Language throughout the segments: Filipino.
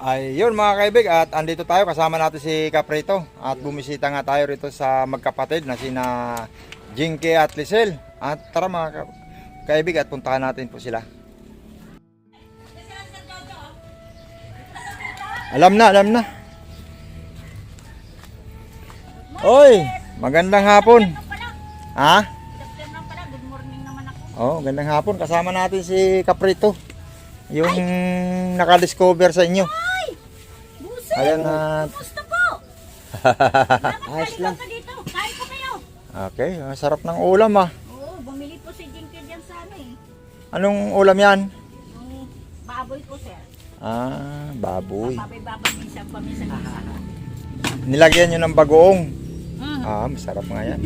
Ayun mga kaibig, at andito tayo kasama natin si Caprito at bumisita nga tayo rito sa magkapatid na sina Jinky at Lisel. At tara mga kaibig at puntahan natin po sila. Alam na. Oy, magandang hapon. Ha? Good morning naman ako. Oh, gandang hapon. Kasama natin si Caprito. Yung nakadiscover sa inyo. Buset! Ayan at Gusto po! ayos lang. Dito. Kain po kayo. Okay, sarap ng ulam ah. Oo, bumili po si Jinky dyan sa ano eh. Anong ulam yan? Yung baboy po sir. Ah, baboy. Baboy minsan paminsan. Nilagyan nyo ng bagoong. Mm. Ah, masarap nga yan.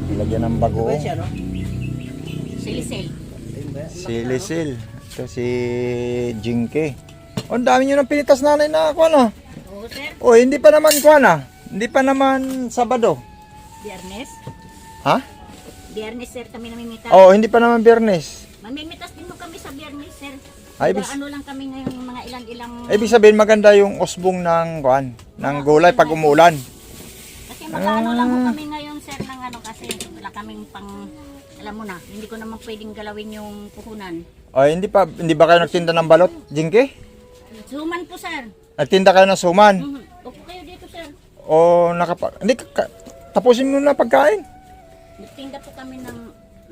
Nilagyan ng bagoong. Silisel. Si Lisel. Ito si Jinky. Oh, ang dami nyo ng pinitas nanay na kuha na. Oo sir. Oh, hindi pa naman kuha na. Hindi pa naman Sabado. Biyernes. Ha? Biyernes sir kami namimitas. Oh, hindi pa naman Biyernes. Mamimitas din mo kami sa biyernes sir. Ay, Ano lang kami ngayon yung mga ilang. Ibig sabihin maganda yung usbong ng kuan, ng gulay pag umuulan. Kasi mag-ano lang po kami ngayon sir ng ano kasi wala kaming pang alam mo na, hindi ko naman pwedeng galawin yung puhunan. Oh, hindi ba kayo nagtinda ng balot, Jinky? Suman po sir. Nagtinda kayo ng suman? Upo kayo dito sir. O hindi tapusin mo na pagkain. Nagtinda po kami ng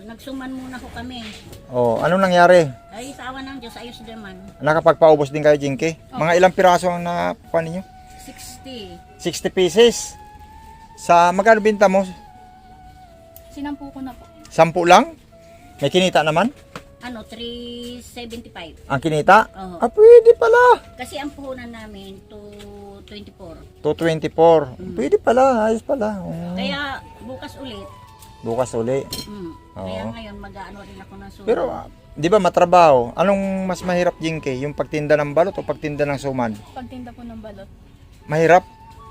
nagsuman muna po kami. Oh, anong nangyari? Ay sa awa ng Diyos ayos naman. Nakapagpaubos din kayo, Jinky? Mga ilang piraso ang nakuha ninyo? 60. 60 pieces. Sa magkano binta mo? Sinampu ko na po. 10 lang? May kinita naman? Ano 375. Ang kinita? Oo. Ah, pwede pala. Kasi ang puhunan namin 224. 224. Pwede pala, ayos pala. Oh. Kaya bukas ulit. Bukas uli. Kaya ngayon mag-aano rin ako ng suman. Pero, di ba matrabaho? Anong mas mahirap, Jinky? Yung pagtinda ng balot o pagtinda ng suman? Pagtinda po ng balot. Mahirap?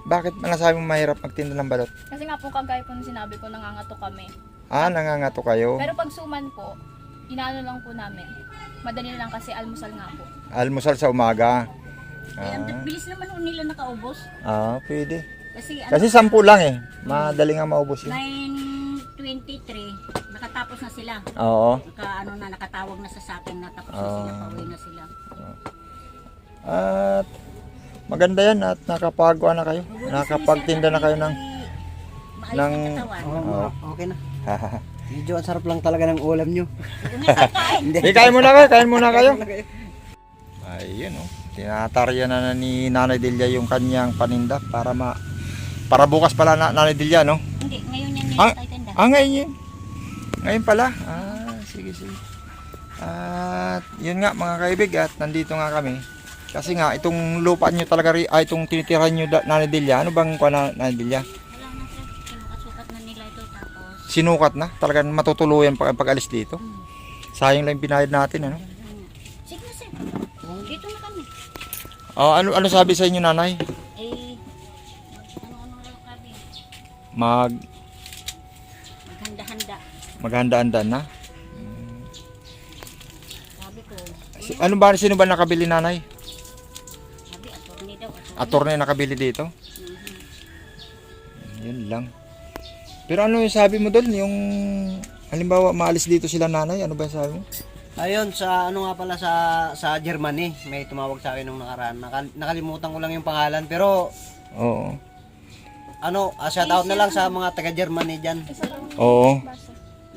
Bakit nasabi mo mahirap magtinda ng balot? Kasi nga po kagaya po nung sinabi ko, nangangato kami. Ah, nangangato kayo. Pero pag suman po, inaano lang po namin. Madali lang kasi almusal nga po. Almusal sa umaga. Kaya bilis naman ho nila nakaubos. Ah, pwede. Kasi Kasi 10 lang eh. Madali nga maubos yun. 9:23 nakatapos na sila. Oo. Nakatawag na sa akin na tapos na sila, pauwi na sila. At maganda yan at nakapagawa na kayo. Nakapagtinda na kayo ng Maayos ng katawan. Oo. Okay na. Medyo ang sarap lang talaga ng ulam nyo. Hindi, kain muna kayo. Ayun oh. Tinatarya na ni Nanay Delia yung kanyang paninda para bukas pala Nanay Delia, no? Hindi, ngayon yan Ah, tayo tenda. ngayon yun. Ngayon pala. Ah, sige. At yun nga mga kaibig, at nandito nga kami. Kasi nga itong lupa nyo talaga itong tinitirahan nyo Nanay Delia. Ano bang kuha Nanay Delia? Wala na sir, sinukasukat na nila ito tapos. Sinukat na. Talagang matutuluyan pag alis dito. Sayang lang yung binayad natin, ano? Sige na sir, dito na kami. Oh, ano sabi sa inyo nanay? Ano lang kami, maghanda-handa. Maghanda-handa na. Sabi ko, Sino ba nakabili nanay? sabi attorney daw. Attorney nakabili dito? Yun lang. Pero ano yung sabi mo doon? Yung halimbawa maalis dito sila nanay, ano ba yung sabi mo? Ayun, sa ano nga pala sa Germany, may tumawag sa akin nung nakaraan. Nakalimutan ko lang yung pangalan, pero Oo. shout out na lang sa mga taga Germany diyan. Oo.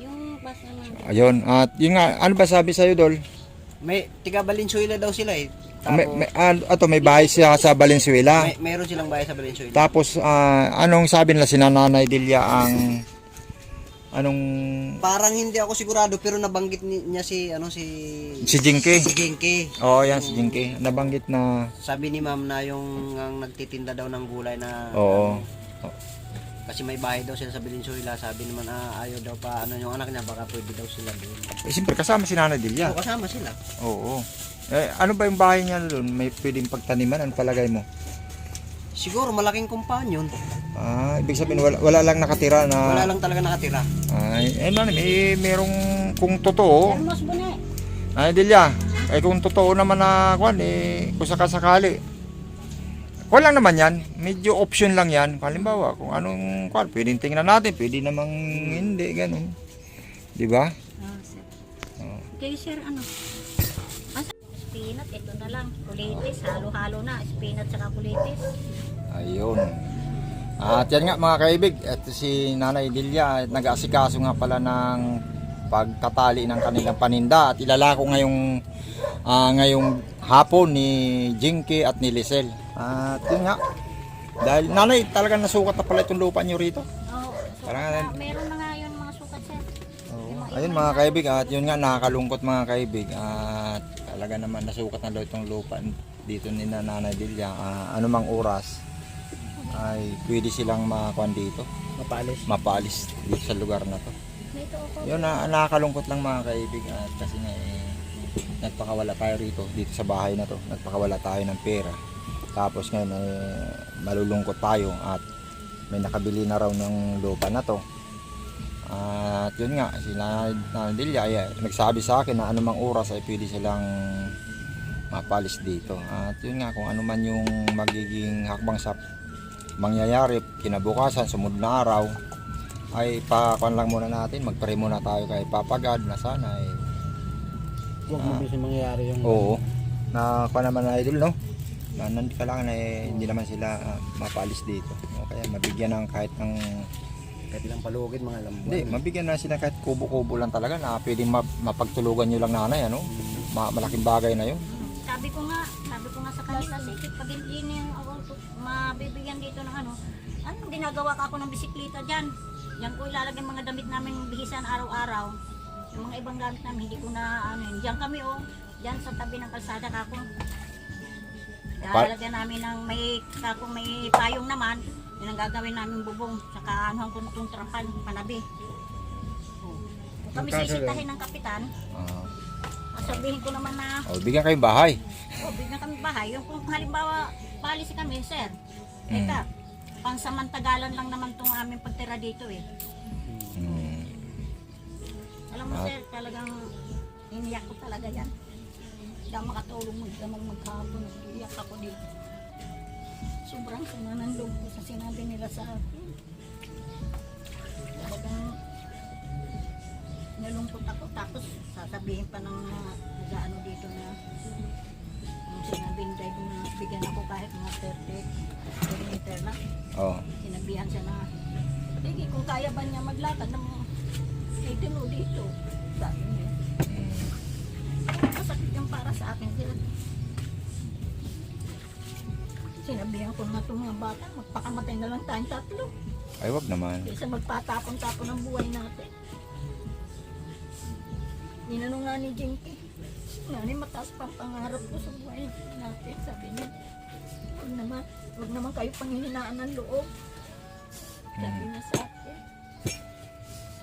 Yung bus naman. Ayun. At yun nga, ano ba sabi sa'yo, Dol? May tiga Valenzuela daw sila eh. Tapos May bahay siya sa Valenzuela. mayroon silang bahay sa Valenzuela. Tapos, anong sabi nila si Nanay Delia ang... Anong... Parang hindi ako sigurado pero nabanggit niya si Si Jinky. Si Jinky. Oo, yan si Jinky. Nabanggit na... Sabi ni ma'am na yung ang nagtitinda daw ng gulay na Oo. kasi may bahay daw sila sa Valenzuela. Sabi naman ayaw daw pa yung anak niya baka pwede daw sila doon. Eh, siyempre, kasama si Nanay Delia. Oo, kasama sila. Oo. Ano ba yung bahay niya doon? May pwedeng pagtaniman? Ang palagay mo? Siguro malaking compound yun. Ibig sabihin wala lang nakatira na... Wala lang talaga nakatira. Merong kung totoo. Hermos Bune. Ay, Delia, Eh kung totoo naman na kwan, eh, kung sakasakali. Kwan lang naman yan, medyo option lang yan. Halimbawa, kung anong kwan, pwedeng tingnan natin, pwede namang hindi, ganun. Di ba? Sir. Oh. Okay, sir, ano? Spinach, ito na lang. Kulitis, halo-halo na. Spinach saka kulitis. Ayun. At yan nga mga kaibig, ito si Nanay Delia, nag-aasikaso nga pala ng pagtatali ng kanilang paninda at ilalako ngayong hapon ni Jinky at ni Lisel. At yun nga, dahil Nanay talagang nasukat na pala itong lupa nyo rito. Oo. So, Parang- meron na nga yun mga sukat, sir. Ayun mga kaibig, at yun nga nakakalungkot mga kaibig, at talaga naman nasukat na itong lupa dito ni Nanay Delia. Anumang oras ay pwede silang makuan dito, mapaalis dito sa lugar na to. Dito ako. Yun, nakakalungkot lang mga kaibig, at kasi nga nagpakawala tayo rito dito sa bahay na to, nagpakawala tayo ng pera, tapos ngayon malulungkot tayo at may nakabili na raw ng lupa na to. At yun nga, sila Nanay ay nagsabi sa akin na anumang oras ay pwede silang mapalis dito. At yun nga, kung ano man yung magiging hakbang sa mangyayari kinabukasan, sumunod na araw, ay pakuan lang muna natin, magpray muna tayo kay Papa God na sana ay Huwag mo bisa mangyayari yung... oo, na kuan naman na idol, no? Na kailangan ay hindi naman sila mapalis dito. O kaya mabigyan ng kahit ng Kahit ilang palugid, mga ilang buwan. hindi, mabigyan na sila kahit kubo-kubo lang talaga na pwedeng mapagtulugan nyo lang nanay, ano? Malaking bagay na yun. Sabi ko nga sa kanila, sige, pag hindi niyo ako mabibigyan dito ng ano ginagawa ka ako ng bisikleta dyan. Yan ko ilalagay mga damit namin bihisan araw-araw. Yung mga ibang gamit namin, hindi ko na ano yun. Diyan kami dyan sa tabi ng kalsada kako. Lalagyan namin ng may payong naman. Yun ang gagawin namin bubong. Saka anuhan ko na itong trapan, panabi. Kung kami sisitahin ng kapitan, sabihin ko naman na, Bigyan kayong bahay. bigyan kami bahay. Yung kung halimbawa, policy kami, sir. Eka, pangsamantagalan lang naman itong aming pagtira dito eh. Alam mo sir, talagang iniyak ko talaga yan. Hindi ako makatulong maghapon. Iyak ako dito. Sobrang sama ng loob ko sa sinabi nila sa akin. Talagang nalungkot ako. Tapos sasabihin pa ng ano dito na yung sinabing drive na bigyan ako kahit mga 30 meter lang. Sinabihan siya na sige kung kaya ba niya maglakad ng 80 dito. Sabi niya. Masakit yung para sa akin sila. Sinabihan ko na itong mga bata, magpakamatay na lang tayong tatlo. Ay, wag naman. Kaysa magpatapon-tapon ng buhay natin. Ninanong nga ni Jinky, Nani, mataas pa ang pangarap ko sa buhay natin. Sabi niya, huwag naman kayo panghihinaan ng loob. Sabi niya sa akin.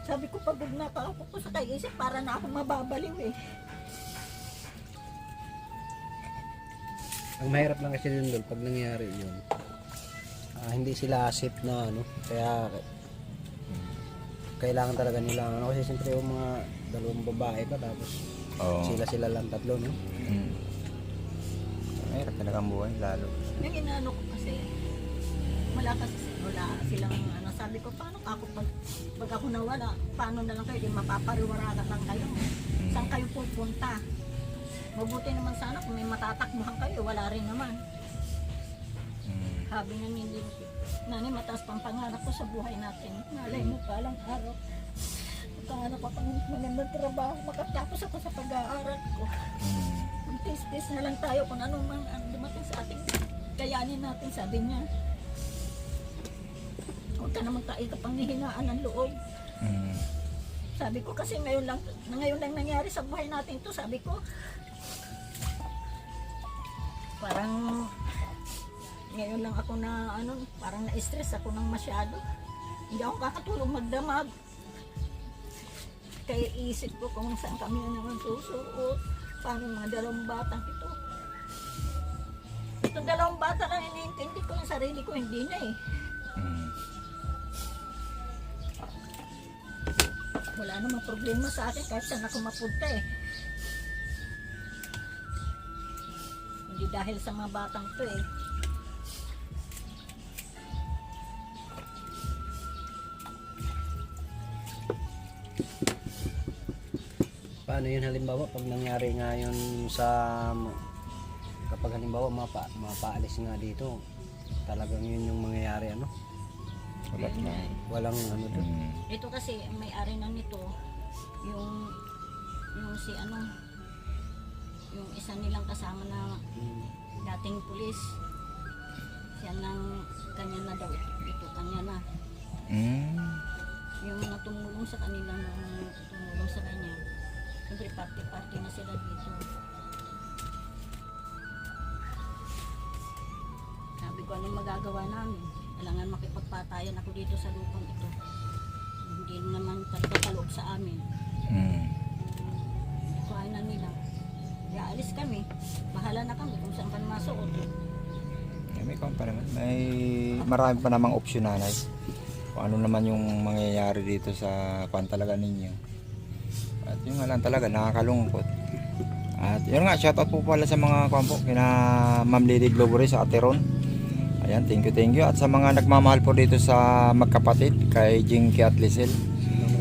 Sabi ko, pagod na pa ako ko sa kaisip para na ako mababaliw eh. Ang mahirap lang kasi dun pag nangyari yun. Hindi sila safe na ano. Kaya kailangan talaga nila ano. Kasi siyempre yung mga dalawang babae pa tapos sila lang tatlo, no? Mahirap talaga ang buhay, lalo. Yung inaano ko kasi, wala silang ano. Sabi ko, paano ako pag ako nawala, paano na lang kayo, di mapapariwaragan lang kayo. Saan kayo pupunta? Mabuti naman sana kung may matatakbuhan kayo, wala rin naman. Sabi na hindi, Nani, mataas pang pangarap ko sa buhay natin. Malay mo pa lang araw. Magkahanap ako ng magandang trabaho, makatapos ako sa pag-aaral ko. Mag-tis-tis na lang tayo kung ano man ang dumating sa ating kayanin natin, sabi niya. Huwag ka naman tayo kapanghihinaan ng loob. Sabi ko kasi ngayon lang nangyari sa buhay natin to, sabi ko. Parang ngayon lang ako na parang na-stress ako ng masyado. Hindi ako kakatulong magdamag. Kaya isip ko kung saan kami naman susuot. Paano mga dalawang batang ito. Itong dalawang bata lang iniintindi ko yung sarili ko, hindi na eh. Wala namang problema sa akin kahit saan ako mapunta eh. Hindi dahil sa mga batang to eh. Paano yun halimbawa pag nangyari nga yun sa kapag halimbawa mapaalis nga dito, talagang yun yung mangyayari ano? Wala na. Walang ano doon. Ito kasi may-ari na nito yung si ano yung isa nilang kasama na dating pulis. Siya nang kanya na daw ito kanya na. Yung mga tumulong sa kanila nung tumulong sa kanya. Siyempre party-party na sila dito. Sabi ko anong magagawa namin? Kailangan makipagpatayan ako dito sa lupang ito. Hindi naman talaga kaloob sa amin. Kuhain na nila. Aalis kami. Bahala na kami kung saan kami masuot. May kung pa naman. May marami pa namang opsyon, nanay. Kung ano naman yung mangyayari dito sa kwan talaga ninyo. At yun nga lang talaga, nakakalungkot. At yun nga, shoutout po pala sa mga kwan po, kina Ma'am Lady Globore sa Ateron. Ayan, thank you. At sa mga nagmamahal po dito sa magkapatid, kay Jinky at Lisel.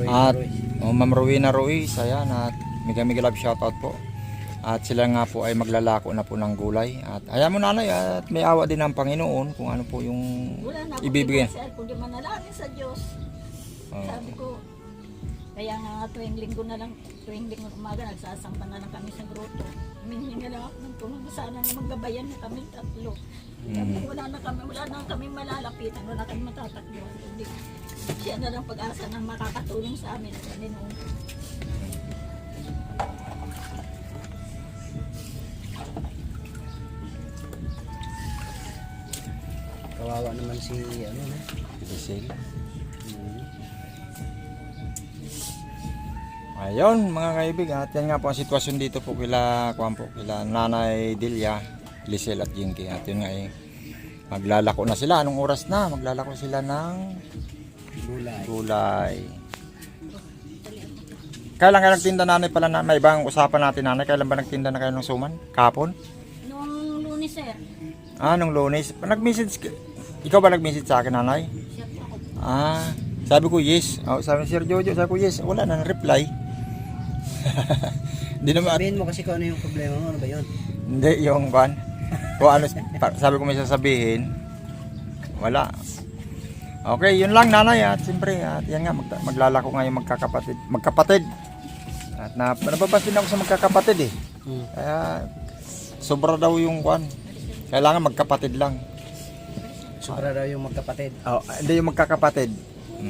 At Ma'am Rowena Ruiz, ayan, at mega love shoutout po. At sila nga po ay maglalako na po ng gulay. At ayan mo nanay, at may awa din ng Panginoon kung ano po yung Wala na ako ibibigay. sir, kundi manalangin sa Diyos. Sabi ko, kaya nga tuwing linggo umaga, nagsasamba na lang kami sa grotto. Humingi na lang ako ng tulong. Sana na maggabayan na kami tatlo. Sabi ko, wala na kami malalapitan, wala kami matatakbo. Hindi, siya na lang pag-asa na makakatulong sa amin at Panginoon. Kawawa naman si ano no? Lisel. Ayun mga kaibigan, at yan nga po ang sitwasyon dito po kila Nanay Delia, Lisel at Jinky. At yun nga maglalako na sila. Anong oras na? Maglalako sila ng gulay. Kailan kayo nagtinda nanay pala na may ibang usapan natin nanay? Kailan ba nagtinda na kayo ng suman? Kahapon? Noong Lunes sir, Nung Lunes. Nag-message ikaw ba nag-message sa akin nanay? siya po ako. Sabi ko yes. Sabi ni Sir Jojo, sabi ko yes. Wala na reply. Hindi naman. Sabihin mo kasi kung ano yung problema mo, ano ba yun? Hindi, yung ban. Kung ano, sabi ko may sasabihin. Wala. Okay, yun lang nanay. At siyempre, yan nga, maglalako nga yung magkapatid. At nababasin ako sa magkakapatid eh. Kaya, sobra daw yung kwan. Kailangan magkapatid lang. Sobra daw yung magkapatid. Hindi yung magkakapatid.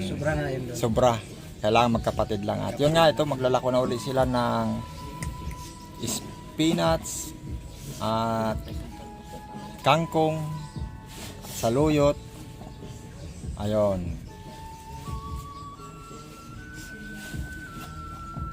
Sobra na yun doon. Sobra. Kailangan magkapatid lang. At yun nga, ito maglalako na uli sila ng spinach at kangkong, saluyot. Ayun.